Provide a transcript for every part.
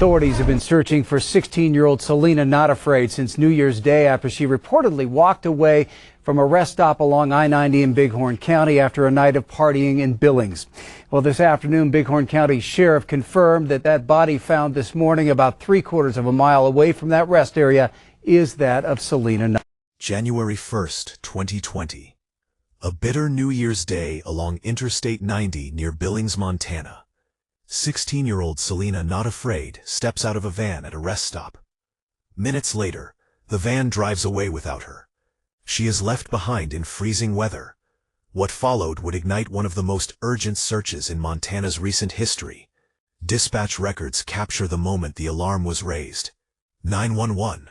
Authorities have been searching for 16-year-old Selena Not Afraid since New Year's Day after she reportedly walked away from a rest stop along I-90 in Bighorn County after a night of partying in Billings. Well, this afternoon, Bighorn County Sheriff confirmed that body found this morning about 3/4 of a mile away from that rest area is that of Selena Not. January 1st, 2020. A bitter New Year's Day along Interstate 90 near Billings, Montana. 16-year-old Selena Not Afraid steps out of a van at a rest stop. Minutes later, the van drives away without her. She is left behind in freezing weather. What followed would ignite one of the most urgent searches in Montana's recent history. Dispatch records capture the moment the alarm was raised. 911.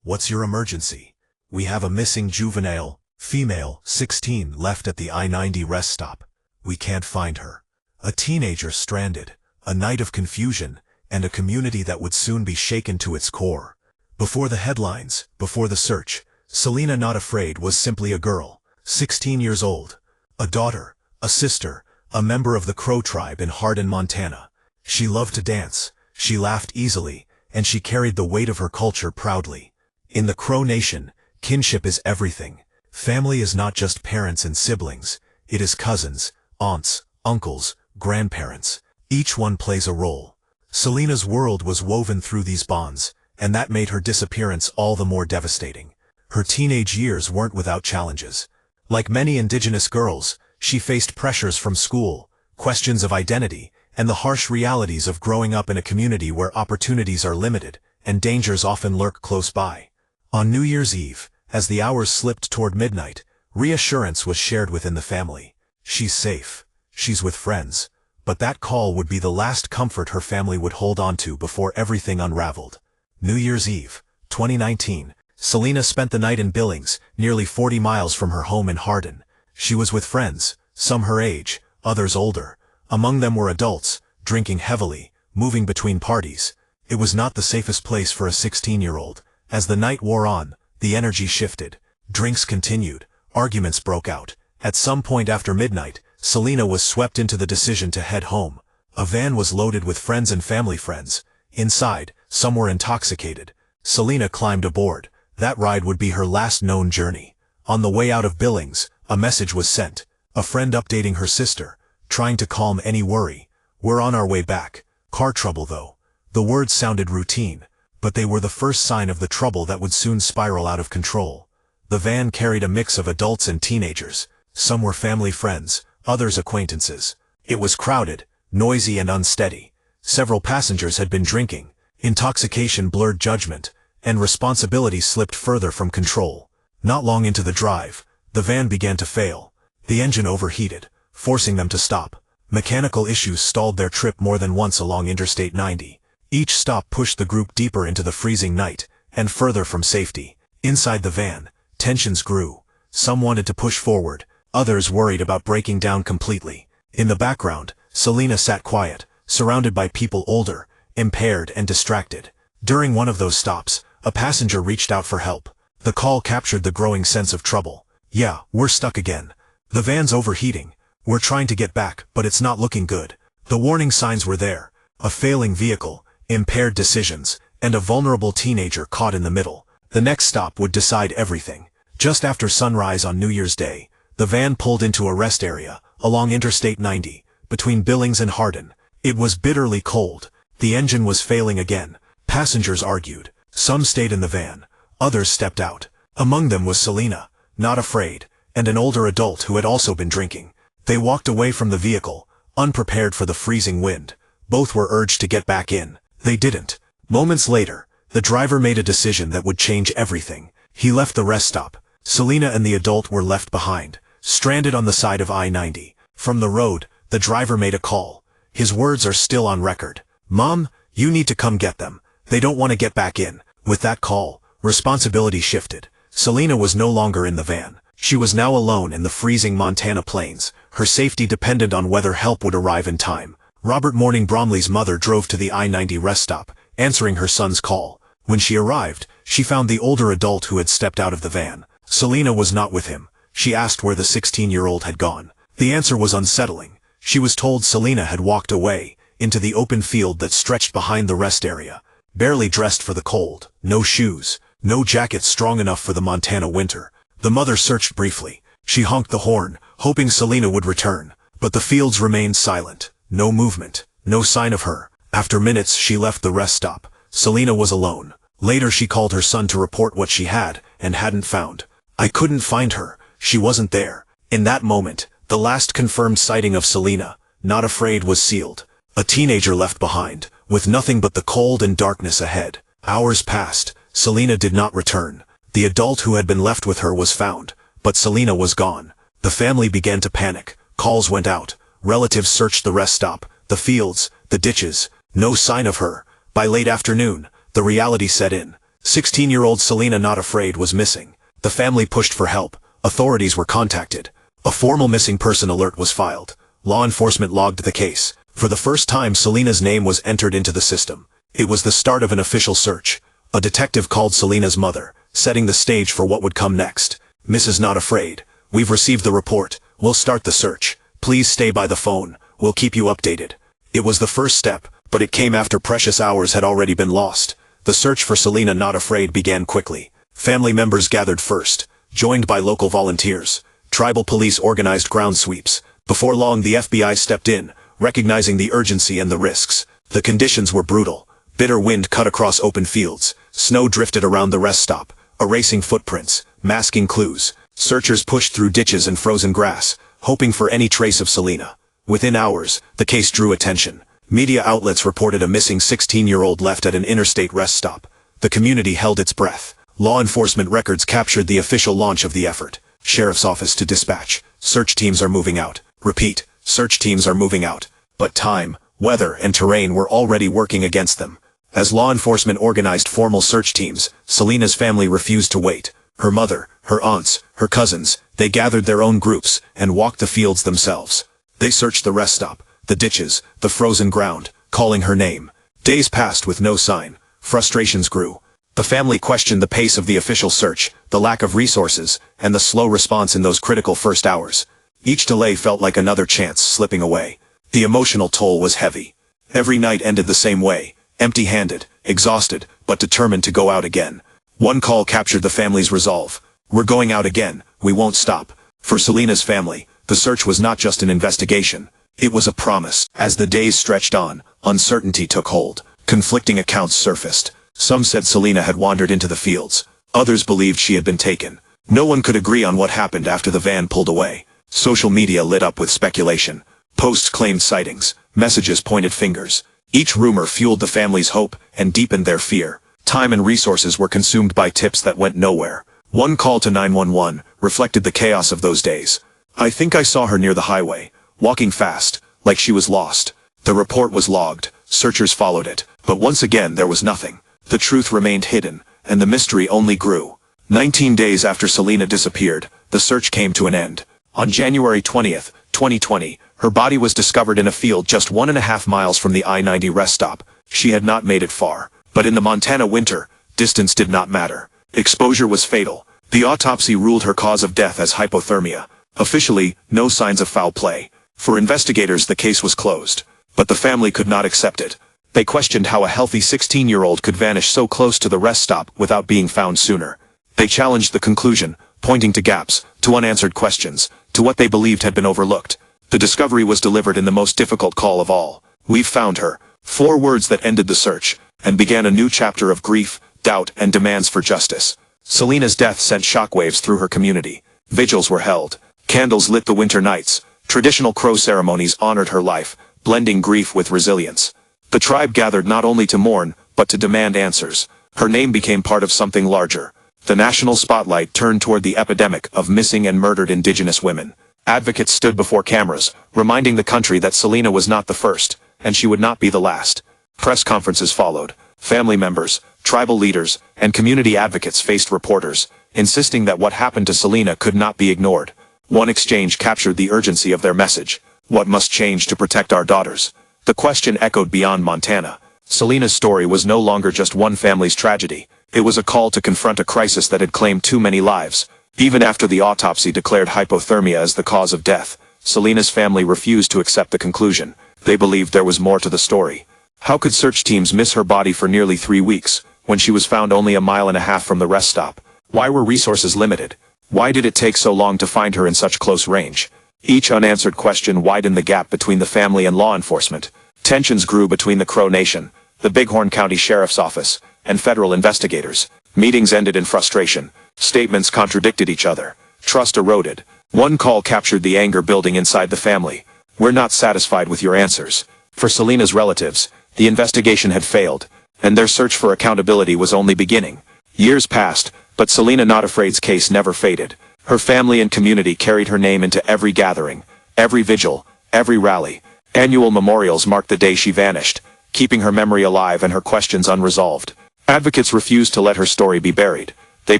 What's your emergency? We have a missing juvenile, female, 16, left at the I-90 rest stop. We can't find her. A teenager stranded. A night of confusion, and a community that would soon be shaken to its core. Before the headlines, before the search, Selena Not Afraid was simply a girl, 16 years old. A daughter, a sister, a member of the Crow tribe in Hardin, Montana. She loved to dance, she laughed easily, and she carried the weight of her culture proudly. In the Crow Nation, kinship is everything. Family is not just parents and siblings, it is cousins, aunts, uncles, grandparents. Each one plays a role. Selena's world was woven through these bonds, and that made her disappearance all the more devastating. Her teenage years weren't without challenges. Like many Indigenous girls, she faced pressures from school, questions of identity, and the harsh realities of growing up in a community where opportunities are limited, and dangers often lurk close by. On New Year's Eve, as the hours slipped toward midnight, reassurance was shared within the family. She's safe. She's with friends. But that call would be the last comfort her family would hold on to before everything unraveled. New Year's Eve, 2019, Selena spent the night in Billings, nearly 40 miles from her home in Hardin. She was with friends, some her age, others older. Among them were adults, drinking heavily, moving between parties. It was not the safest place for a 16-year-old. As the night wore on, the energy shifted. Drinks continued, arguments broke out. At some point after midnight, Selena was swept into the decision to head home. A van was loaded with friends and family friends. Inside, some were intoxicated. Selena climbed aboard. That ride would be her last known journey. On the way out of Billings, a message was sent. A friend updating her sister, trying to calm any worry. We're on our way back. Car trouble though. The words sounded routine, but they were the first sign of the trouble that would soon spiral out of control. The van carried a mix of adults and teenagers. Some were family friends, others acquaintances. It was crowded, noisy and unsteady. Several passengers had been drinking. Intoxication blurred judgment, and responsibility slipped further from control. Not long into the drive, the van began to fail. The engine overheated, forcing them to stop. Mechanical issues stalled their trip more than once along Interstate 90. Each stop pushed the group deeper into the freezing night, and further from safety. Inside the van, tensions grew. Some wanted to push forward, others worried about breaking down completely. In the background, Selena sat quiet, surrounded by people older, impaired and distracted. During one of those stops, a passenger reached out for help. The call captured the growing sense of trouble. Yeah, we're stuck again. The van's overheating. We're trying to get back, but it's not looking good. The warning signs were there. A failing vehicle, impaired decisions, and a vulnerable teenager caught in the middle. The next stop would decide everything. Just after sunrise on New Year's Day, the van pulled into a rest area, along Interstate 90, between Billings and Hardin. It was bitterly cold. The engine was failing again. Passengers argued. Some stayed in the van. Others stepped out. Among them was Selena, Not Afraid, and an older adult who had also been drinking. They walked away from the vehicle, unprepared for the freezing wind. Both were urged to get back in. They didn't. Moments later, the driver made a decision that would change everything. He left the rest stop. Selena and the adult were left behind, stranded on the side of I-90. From the road, the driver made a call. His words are still on record. "Mom, you need to come get them. They don't want to get back in." With that call, responsibility shifted. Selena was no longer in the van. She was now alone in the freezing Montana plains. Her safety depended on whether help would arrive in time. Alvin Morning-Bromley's mother drove to the I-90 rest stop, answering her son's call. When she arrived, she found the older adult who had stepped out of the van. Selena was not with him. She asked where the 16-year-old had gone. The answer was unsettling. She was told Selena had walked away, into the open field that stretched behind the rest area. Barely dressed for the cold, no shoes, no jacket strong enough for the Montana winter. The mother searched briefly. She honked the horn, hoping Selena would return. But the fields remained silent. No movement, no sign of her. After minutes, she left the rest stop. Selena was alone. Later she called her son to report what she had and hadn't found. "I couldn't find her. She wasn't there." In that moment, the last confirmed sighting of Selena Not Afraid was sealed. A teenager left behind, with nothing but the cold and darkness ahead. Hours passed. Selena did not return. The adult who had been left with her was found, but Selena was gone. The family began to panic. Calls went out. Relatives searched the rest stop, the fields, the ditches. No sign of her. By late afternoon, the reality set in. 16-year-old Selena Not Afraid was missing. The family pushed for help. Authorities were contacted. A formal missing person alert was filed. Law enforcement logged the case. For the first time, Selena's name was entered into the system. It was the start of an official search. A detective called Selena's mother, setting the stage for what would come next. "Mrs. Not Afraid, we've received the report. We'll start the search. Please stay by the phone. We'll keep you updated." It was the first step, but it came after precious hours had already been lost. The search for Selena Not Afraid began quickly. Family members gathered first, joined by local volunteers. Tribal police organized ground sweeps. Before long, the FBI stepped in, recognizing the urgency and the risks. The conditions were brutal. Bitter wind cut across open fields. Snow drifted around the rest stop, erasing footprints, masking clues. Searchers pushed through ditches and frozen grass, hoping for any trace of Selena. Within hours, the case drew attention. Media outlets reported a missing 16-year-old left at an interstate rest stop. The community held its breath. Law enforcement records captured the official launch of the effort. Sheriff's office to dispatch. Search teams are moving out. Repeat, search teams are moving out. But time, weather, and terrain were already working against them. As law enforcement organized formal search teams, Selena's family refused to wait. Her mother, her aunts, her cousins, they gathered their own groups and walked the fields themselves. They searched the rest stop, the ditches, the frozen ground, calling her name. Days passed with no sign. Frustrations grew. The family questioned the pace of the official search, the lack of resources, and the slow response in those critical first hours. Each delay felt like another chance slipping away. The emotional toll was heavy. Every night ended the same way, empty-handed, exhausted, but determined to go out again. One call captured the family's resolve. "We're going out again. We won't stop." For Selena's family, the search was not just an investigation. It was a promise. As the days stretched on, uncertainty took hold. Conflicting accounts surfaced. Some said Selena had wandered into the fields. Others believed she had been taken. No one could agree on what happened after the van pulled away. Social media lit up with speculation. Posts claimed sightings. Messages pointed fingers. Each rumor fueled the family's hope and deepened their fear. Time and resources were consumed by tips that went nowhere. One call to 911 reflected the chaos of those days. "I think I saw her near the highway, walking fast, like she was lost." The report was logged. Searchers followed it. But once again there was nothing. The truth remained hidden, and the mystery only grew. 19 days after Selena disappeared, the search came to an end. On January 20th, 2020, her body was discovered in a field just 1.5 miles from the I-90 rest stop. She had not made it far. But in the Montana winter, distance did not matter. Exposure was fatal. The autopsy ruled her cause of death as hypothermia. Officially, no signs of foul play. For investigators, the case was closed. But the family could not accept it. They questioned how a healthy 16-year-old could vanish so close to the rest stop without being found sooner. They challenged the conclusion, pointing to gaps, to unanswered questions, to what they believed had been overlooked. The discovery was delivered in the most difficult call of all. "We've found her." 4 words that ended the search, and began a new chapter of grief, doubt, and demands for justice. Selena's death sent shockwaves through her community. Vigils were held. Candles lit the winter nights. Traditional crow ceremonies honored her life, blending grief with resilience. The tribe gathered not only to mourn, but to demand answers. Her name became part of something larger. The national spotlight turned toward the epidemic of missing and murdered Indigenous women. Advocates stood before cameras, reminding the country that Selena was not the first, and she would not be the last. Press conferences followed. Family members, tribal leaders, and community advocates faced reporters, insisting that what happened to Selena could not be ignored. One exchange captured the urgency of their message. "What must change to protect our daughters?" The question echoed beyond Montana. Selena's story was no longer just one family's tragedy. It was a call to confront a crisis that had claimed too many lives. Even after the autopsy declared hypothermia as the cause of death, Selena's family refused to accept the conclusion. They believed there was more to the story. How could search teams miss her body for nearly 3 weeks, when she was found only a mile and a half from the rest stop? Why were resources limited? Why did it take so long to find her in such close range? Each unanswered question widened the gap between the family and law enforcement. Tensions grew between the Crow Nation, the Bighorn County Sheriff's Office, and federal investigators. Meetings ended in frustration. Statements contradicted each other. Trust eroded. One call captured the anger building inside the family. "We're not satisfied with your answers." For Selena's relatives, the investigation had failed, and their search for accountability was only beginning. Years passed, but Selena Not Afraid's case never faded. Her family and community carried her name into every gathering, every vigil, every rally. Annual memorials marked the day she vanished, keeping her memory alive and her questions unresolved. Advocates refused to let her story be buried. They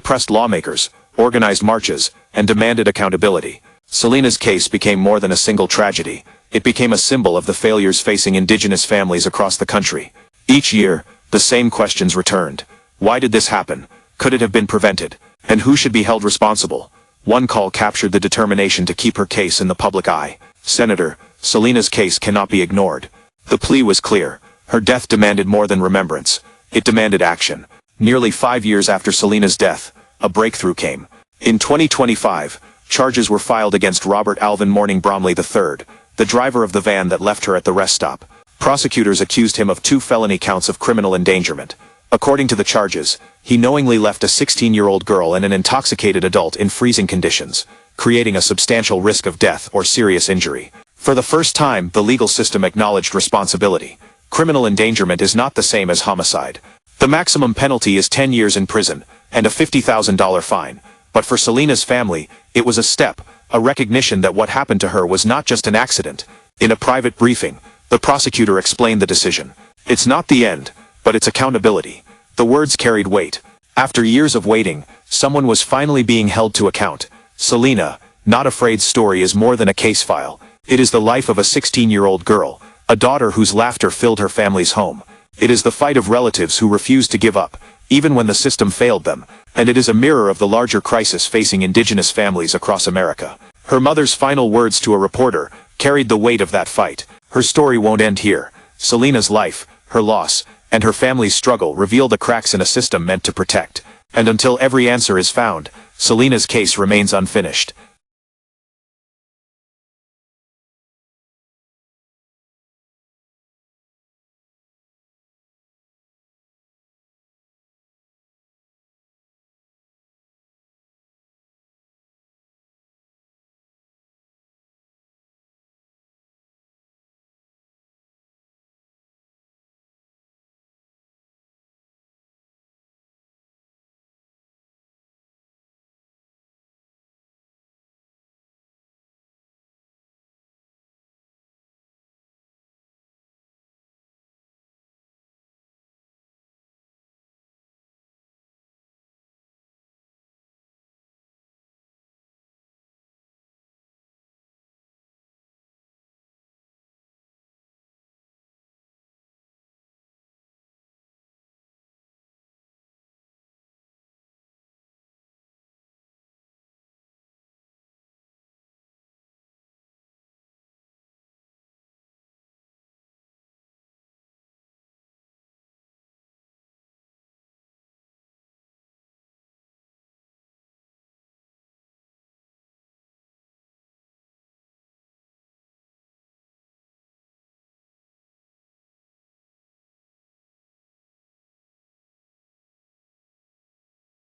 pressed lawmakers, organized marches, and demanded accountability. Selena's case became more than a single tragedy. It became a symbol of the failures facing Indigenous families across the country. Each year, the same questions returned. Why did this happen? Could it have been prevented? And who should be held responsible? One call captured the determination to keep her case in the public eye. "Senator, Selena's case cannot be ignored." The plea was clear. Her death demanded more than remembrance. It demanded action. Nearly 5 years after Selena's death, a breakthrough came. In 2025, charges were filed against Robert Alvin Morning-Bromley III, the driver of the van that left her at the rest stop. Prosecutors accused him of 2 felony counts of criminal endangerment. According to the charges, he knowingly left a 16-year-old girl and an intoxicated adult in freezing conditions, creating a substantial risk of death or serious injury. For the first time, the legal system acknowledged responsibility. Criminal endangerment is not the same as homicide. The maximum penalty is 10 years in prison, and a $50,000 fine. But for Selena's family, it was a step, a recognition that what happened to her was not just an accident. In a private briefing, the prosecutor explained the decision. "It's not the end, but it's accountability." The words carried weight. After years of waiting, someone was finally being held to account. Selena Not Afraid's story is more than a case file. It is the life of a 16-year-old girl, a daughter whose laughter filled her family's home. It is the fight of relatives who refused to give up, even when the system failed them, and it is a mirror of the larger crisis facing Indigenous families across America. Her mother's final words to a reporter carried the weight of that fight. Her story won't end here. Selena's life, her loss, and her family's struggle reveal the cracks in a system meant to protect. And until every answer is found, Selena's case remains unfinished.